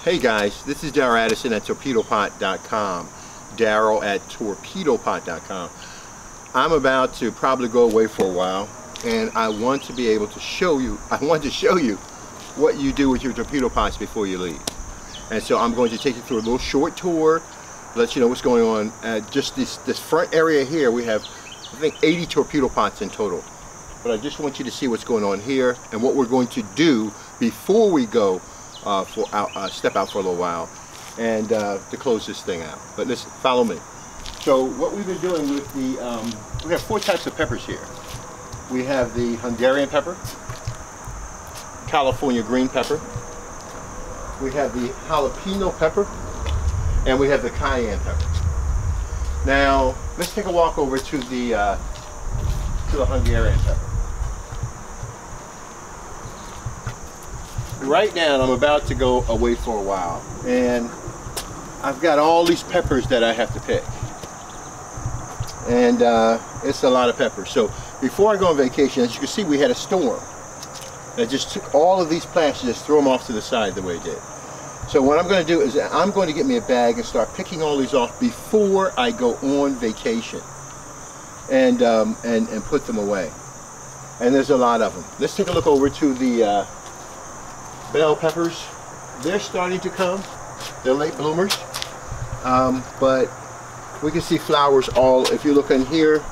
Hey guys, this is Darryl Addison at torpedopot.com. Darryl at torpedopot.com. I'm about to probably go away for a while, and I want to be able to show you, what you do with your torpedo pots before you leave. And so I'm going to take you through a little short tour, let you know what's going on. At just this front area here, we have, I think, 80 torpedo pots in total. But I just want you to see what's going on here and what we're going to do before we go step out for a little while and to close this thing out. But listen, follow me. So what we've been doing with the, we have 4 types of peppers here. We have the Hungarian pepper, California green pepper, we have the jalapeno pepper, and we have the cayenne pepper. Now let's take a walk over to the Hungarian pepper. Right now I'm about to go away for a while, and I've got all these peppers that I have to pick, and it's a lot of peppers. So before I go on vacation, as you can see, we had a storm that just took all of these plants and just threw them off to the side the way it did. So what I'm going to do is I'm going to get me a bag and start picking all these off before I go on vacation, and put them away. And there's a lot of them. Let's take a look over to the bell peppers. They're starting to come. They're late bloomers, but we can see flowers all. If you look in here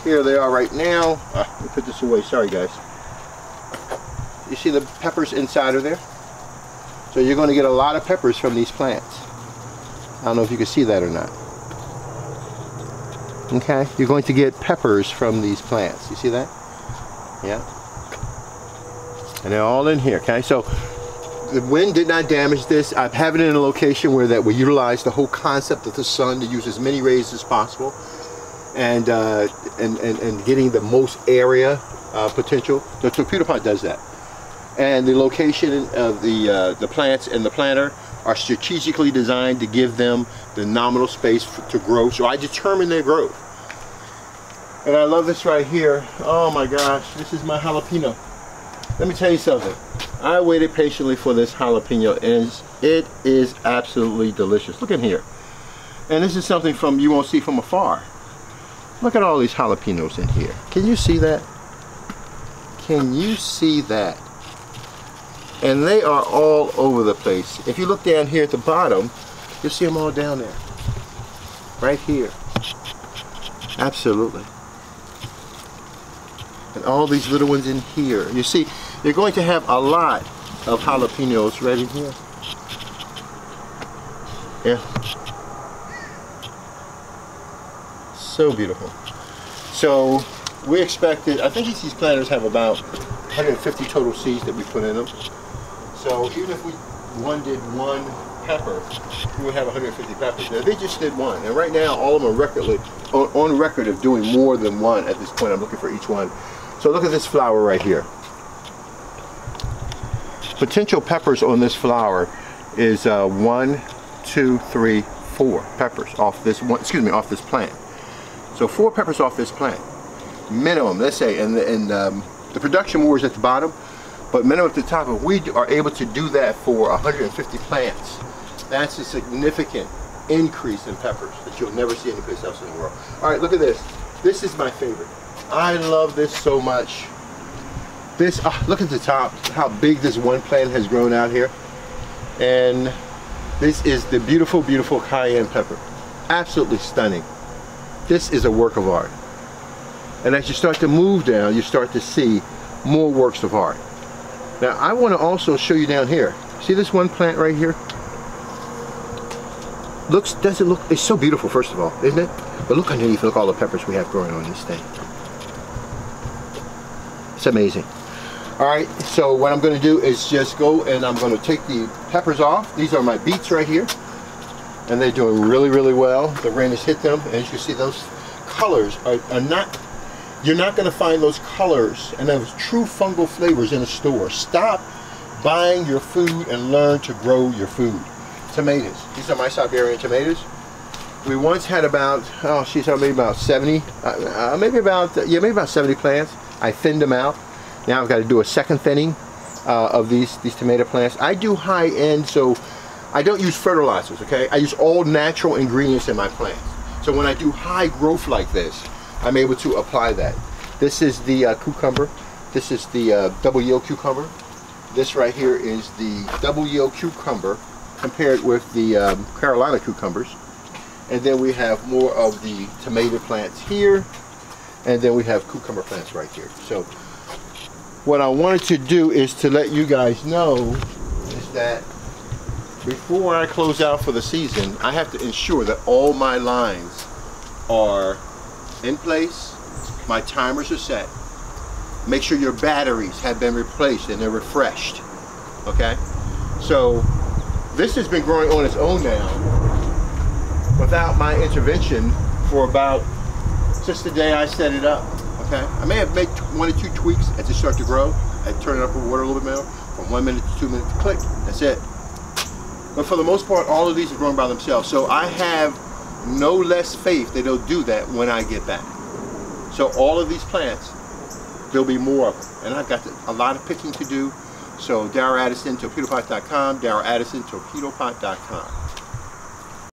they are right now. Let me put this away. Sorry guys. You see the peppers inside of there? So you're going to get a lot of peppers from these plants. I don't know if you can see that or not. Okay, you're going to get peppers from these plants. You see that? Yeah. And they're all in here. Okay, so the wind did not damage this. I have it in a location where we utilize the whole concept of the sun to use as many rays as possible, and getting the most area potential. The torpedo pot does that. And the location of the plants and the planter are strategically designed to give them the nominal space to grow. So I determine their growth. And I love this right here. Oh my gosh, this is my jalapeno. Let me tell you something. I waited patiently for this jalapeno, and it is absolutely delicious. Look in here. And this is something you won't see from afar. Look at all these jalapenos in here. Can you see that? Can you see that? And they are all over the place. If you look down here at the bottom, you'll see them all down there. Right here. Absolutely. And all these little ones in here. You see, you're going to have a lot of jalapenos right in here. Yeah. So beautiful. So we expected, I think these planters have about 150 total seeds that we put in them. So even if one did one pepper, we would have 150 peppers. Now, they just did one, and right now all of them are on record of doing more than one at this point. I'm looking for each one. So look at this flower right here. Potential peppers on this flower is 1, 2, 3, 4 peppers off this one. Excuse me, off this plant. So 4 peppers off this plant, minimum. Let's say, and the production more is at the bottom, but minimum at the top. If we are able to do that for 150 plants, that's a significant increase in peppers that you'll never see anyplace else in the world. All right, look at this. This is my favorite. I love this so much. This, look at the top, how big this one plant has grown out here. And this is the beautiful, beautiful cayenne pepper. Absolutely stunning. This is a work of art. And as you start to move down, you start to see more works of art. Now I want to also show you down here. See this one plant right here? Does it look, it's so beautiful, first of all, isn't it? But look underneath, look all the peppers we have growing on this thing. It's amazing. Alright, so what I'm going to do is just go and I'm going to take the peppers off. These are my beets right here. And they're doing really, really well. The rain has hit them, and as you can see, those colors are not, you're not going to find those colors and those true fungal flavors in a store. Stop buying your food and learn to grow your food. Tomatoes. These are my Siberian tomatoes. We once had about, maybe about 70, maybe about 70 plants. I thinned them out. Now I've got to do a second thinning of these tomato plants. I do high end, so I don't use fertilizers, okay? I use all natural ingredients in my plants. So when I do high growth like this, I'm able to apply that. This is the cucumber. This is the double yield cucumber. This right here is the double yield cucumber compared with the Carolina cucumbers. And then we have more of the tomato plants here. And then we have cucumber plants right here. So what I wanted to do is to let you guys know is that before I close out for the season, I have to ensure that all my lines are in place, my timers are set. Make sure your batteries have been replaced and they're refreshed, okay? So this has been growing on its own now without my intervention for about since the day I set it up, okay? I may have made 1 or 2 tweaks as it starts to grow. I turn it up with water a little bit more, from 1 minute to 2 minutes, click, that's it. But for the most part, all of these are growing by themselves. So I have no less faith that they'll do that when I get back. So all of these plants, there'll be more of them. And I've got a lot of picking to do. So Darryl Addison, torpedopot.com, Darryl Addison, torpedopot.com.